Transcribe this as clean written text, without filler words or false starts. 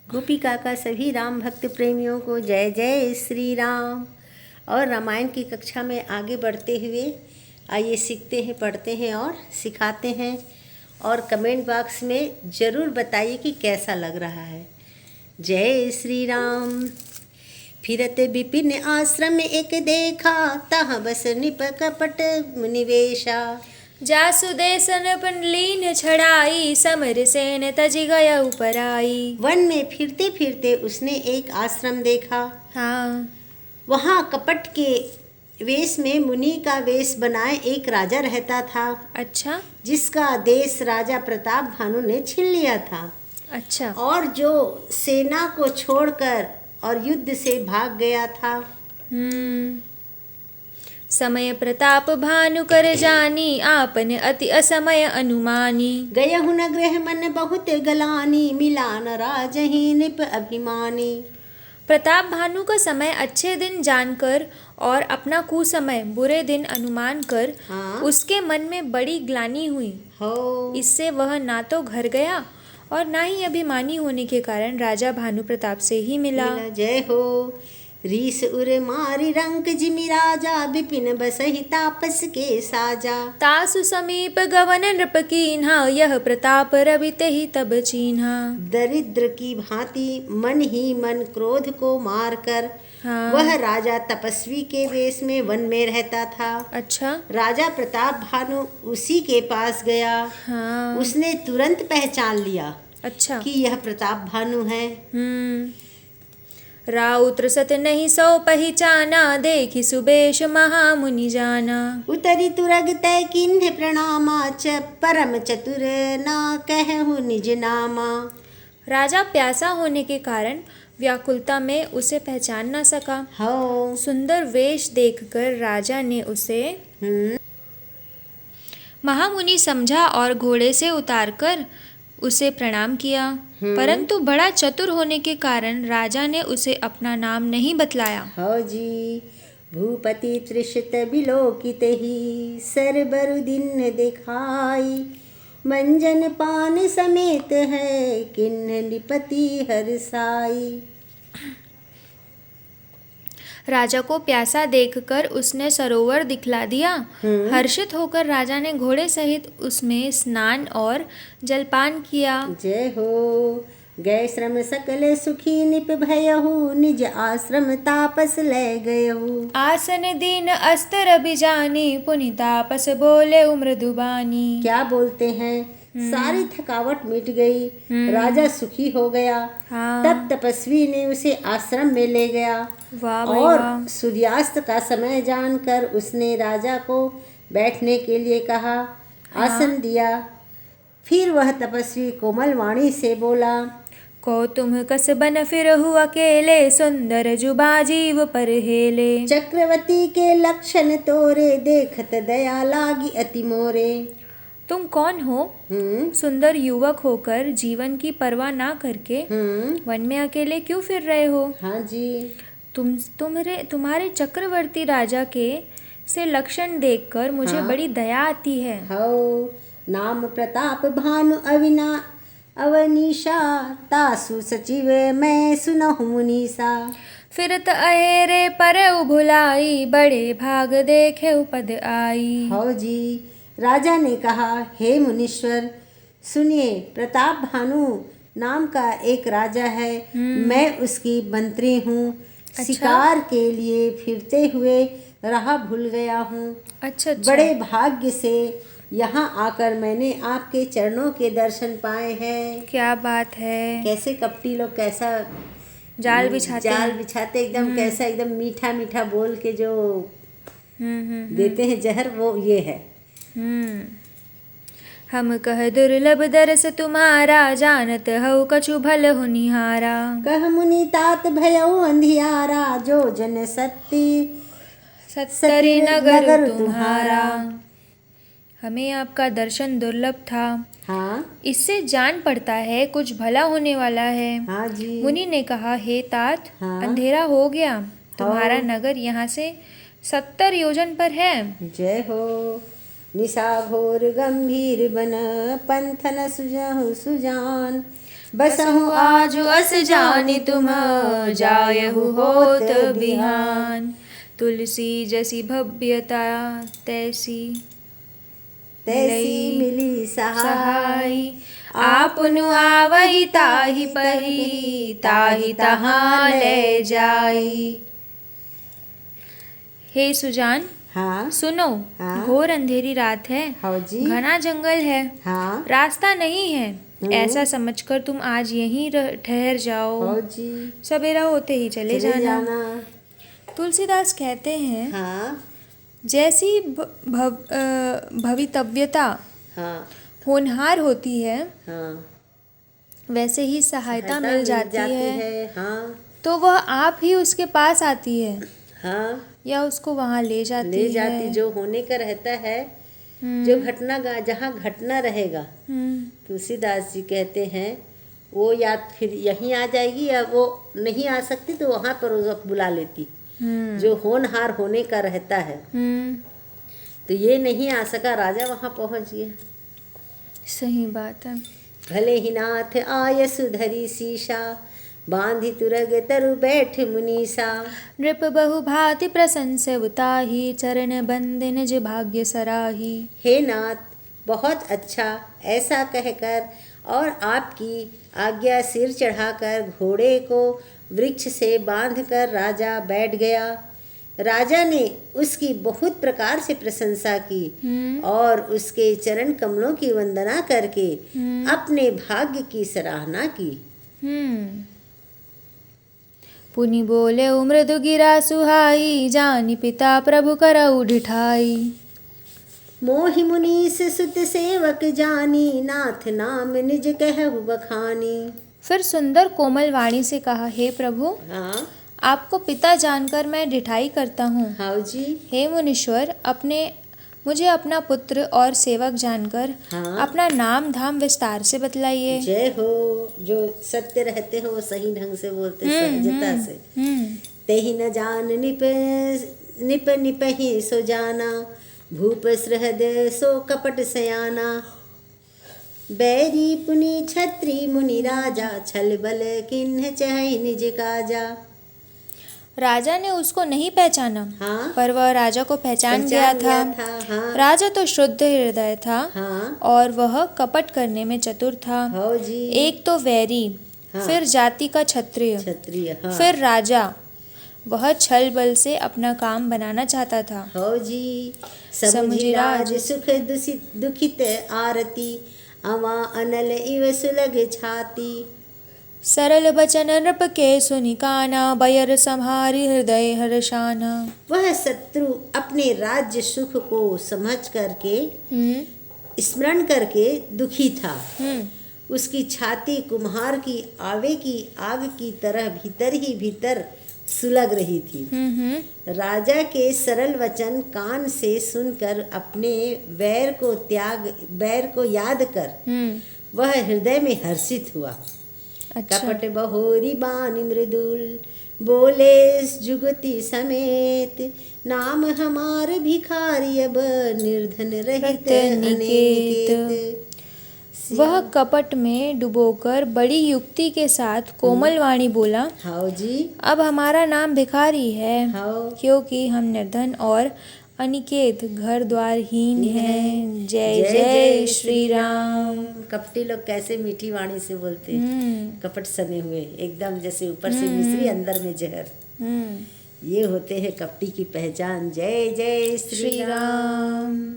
गोपिका का सभी राम भक्त प्रेमियों को जय जय श्री राम। और रामायण की कक्षा में आगे बढ़ते हुए आइए सीखते हैं, पढ़ते हैं और सिखाते हैं। और कमेंट बॉक्स में ज़रूर बताइए कि कैसा लग रहा है। जय श्री राम। फिरत विपिन आश्रम एक देखा, तहाँ बस निप कपट मुनिवेशा। जासुदेशन पंडलीन छड़ाई, समर सेन तज गया उपराई। वन में फिरते फिरते उसने एक आश्रम देखा। हाँ। वहाँ कपट के वेश में मुनि का वेश बनाए एक राजा रहता था। अच्छा जिसका देश राजा प्रताप भानु ने छीन लिया था। अच्छा। और जो सेना को छोड़कर और युद्ध से भाग गया था। समय प्रताप भानु कर जानी, आपन अति असमय अनुमानी। गयहु न गृह मन बहुत गलानी, मिला न राजहि निप अभिमानी। प्रताप भानु का समय अच्छे दिन जानकर और अपना कुसमय बुरे दिन अनुमान कर उसके मन में बड़ी ग्लानि हुई। इससे वह ना तो घर गया और ना ही अभिमानी होने के कारण राजा भानु प्रताप से ही मिला। जय हो। रीस उर मारी रंक जिमि राजा, विपिन बसहि तापस के साजा। तासु समीप गवन नृप कीन्हा, यह प्रताप रवि तेहि तब चीन्हा। दरिद्र की भांति मन ही मन क्रोध को मारकर वह राजा तपस्वी के वेश में वन में रहता था। अच्छा। राजा प्रताप भानु उसी के पास गया। उसने तुरंत पहचान लिया। अच्छा। कि यह प्रताप भानु है। राउत्र सत नहीं सो पहचाना, देखी सुबेश महामुनि जाना। उतरी तुरग तय किन्ह प्रणामा, परम चतुर ना कहु निज नामा। राजा प्यासा होने के कारण व्याकुलता में उसे पहचान न सका। सुंदर वेश देखकर राजा ने उसे महामुनि समझा और घोड़े से उतारकर उसे प्रणाम किया। परंतु बड़ा चतुर होने के कारण राजा ने उसे अपना नाम नहीं बतलाया। जी। भूपति त्रिषित बिलोकित ही, सरबर दिन दिखाई। मंजन पान समेत है, किन्न निपति हरसाई। राजा को प्यासा देखकर उसने सरोवर दिखला दिया। हर्षित होकर राजा ने घोड़े सहित उसमें स्नान और जलपान किया। जय हो। गए श्रम सकल सुखी निप भयहु, निज आश्रम तापस ले गयहु। आसन दीन अस्तर बिजानी, पुनि तापस बोले मृदुबानी। क्या बोलते हैं। सारी थकावट मिट गई। राजा सुखी हो गया। तब तपस्वी ने उसे आश्रम में ले गया। और सूर्यास्त का समय जानकर उसने राजा को बैठने के लिए कहा। आसन दिया। फिर वह तपस्वी कोमल वाणी से बोला। को तुम कस बन फिरहु अकेले, सुंदर जुबा जीव पर हेले। चक्रवर्ती के लक्षण तोरे, देखत दया लागी अति मोरे। तुम कौन हो। सुंदर युवक होकर जीवन की परवाह ना करके वन में अकेले क्यों फिर रहे हो। हाँ जी। तुम्हारे चक्रवर्ती राजा के से लक्षण देखकर मुझे बड़ी दया आती है। नाम प्रताप भानु अवनीशा, तासु सचिव मैं सुनहु मुनीसा। फिरत अहेरे पर भुलाई, बड़े भाग देखे उपद आई। जी। राजा ने कहा, हे मुनीश्वर सुनिए, प्रताप भानु नाम का एक राजा है। मैं उसकी मंत्री हूँ। अच्छा। शिकार के लिए फिरते हुए राह भूल गया हूँ। अच्छा। बड़े भाग्य से यहाँ आकर मैंने आपके चरणों के दर्शन पाए हैं। क्या बात है। कैसे कपटी लोग कैसा जाल बिछाते एकदम कैसा एकदम मीठा मीठा बोल के जो देते हैं जहर, वो ये है। हम कह दुर्लभ दरस तुम्हारा, जानत हऊ कछु भल हुनिहारा। कह मुनि तात भयऊ अंधियारा, जो जन सत्तरी नगर तुम्हारा। हमें आपका दर्शन दुर्लभ था। इससे जान पड़ता है कुछ भला होने वाला है। जी। मुनि ने कहा, हे तात, अंधेरा हो गया। तुम्हारा नगर यहाँ से 70 योजन पर है। जय हो। निशा घोर गंभीर बन, पंथन सुजान। बसहु आज अस जानि तुम जायहु होत बिहान। तुलसी जसी भव्यता तैसी तैसी मिली सहाय। आपनु आवहि ताहि पही ताहि तहाँ ले जाई। हे सुजान, हाँ सुनो, हाँ। घोर अंधेरी रात है, हाँ जी। घना जंगल है, हाँ रास्ता नहीं है, ऐसा समझकर तुम आज यहीं ठहर जाओ। हाँ जी। सवेरा होते ही चले जाना। तुलसीदास कहते हैं, हाँ जैसी भवितव्यता हाँ होनहार होती है, हाँ वैसे ही सहायता मिल जाती है। हाँ तो वह आप ही उसके पास आती है हाँ या उसको वहाँ ले जाती है। जो होने का रहता है, जो घटना जहाँ घटना रहेगा, तुलसीदास जी कहते हैं वो या फिर यहीं आ जाएगी या वो नहीं आ सकती तो वहाँ पर वो बुला लेती। जो होनहार होने का रहता है, तो ये नहीं आ सका, राजा वहाँ पहुँच गया। सही बात है। भले ही नाथ आय सुधरी शीशा, बांधि तुरग तरु बैठ मुनीसा। नृप बहु भांति प्रशंस उताही, चरण बंदे निज भाग्य सराही। हे नाथ, बहुत अच्छा, ऐसा कहकर और आपकी आज्ञा सिर चढ़ाकर घोड़े को वृक्ष से बांधकर राजा बैठ गया। राजा ने उसकी बहुत प्रकार से प्रशंसा की और उसके चरण कमलों की वंदना करके अपने भाग्य की सराहना की। पुनि बोले मृदु गिरा सुहाई, जानि पिता प्रभु करऊ डिठाई। मोहि मुनीस सुत सेवक जानी, नाथ नाम निज कहु बखानी। फिर सुंदर कोमल वाणी से कहा, हे प्रभु, हाँ आपको पिता जानकर मैं डिठाई करता हूँ। हाँ जी। हे मुनीश्वर, मुझे अपना पुत्र और सेवक जानकर अपना नाम धाम विस्तार से बतलाइए। जय हो। जो सत्य रहते हो वो सही ढंग से बोलते, सहजता से। तेहि न जान निप निपहि सो जाना, भूप सहृद सो कपट सयाना। बैरी पुनि छत्री मुनि राजा, छल बल किन्ह चहै निज काजा। राजा ने उसको नहीं पहचाना, हाँ? पर वह राजा को पहचान गया था। हाँ? राजा तो शुद्ध हृदय था, हाँ? और वह कपट करने में चतुर था। हाँ जी। एक तो वैरी, फिर जाति का क्षत्रिय, हाँ। फिर राजा। वह छल बल से अपना काम बनाना चाहता था। हाँ जी। समुझि राज सुख दुखित आरती, अवा अनल इव सुलग छाती। सरल बचन नृप के सुनि काना, बयर संहारी हृदय हर्षाना। वह शत्रु अपने राज्य सुख को समझ करके स्मरण करके दुखी था। उसकी छाती कुम्हार की आवे की आग की तरह भीतर ही भीतर सुलग रही थी। राजा के सरल वचन कान से सुनकर अपने बैर को याद कर वह हृदय में हर्षित हुआ। अच्छा। कपट बहोरी बानी मृदुल, बोले जुगति समेत, नाम हमार भिखारी अब निर्धन रहित अनिकेत। वह कपट में डुबोकर बड़ी युक्ति के साथ कोमल वाणी बोला, हाँ जी। अब हमारा नाम भिखारी है, हाँ। क्योंकि हम निर्धन और अनिकेत घर द्वार हीन हैं। जय जय श्री राम। कपटी लोग कैसे मीठी वाणी से बोलते हैं, कपट सने हुए, एकदम जैसे ऊपर से मिश्री अंदर में जहर। ये होते हैं कपटी की पहचान। जय जय श्री राम।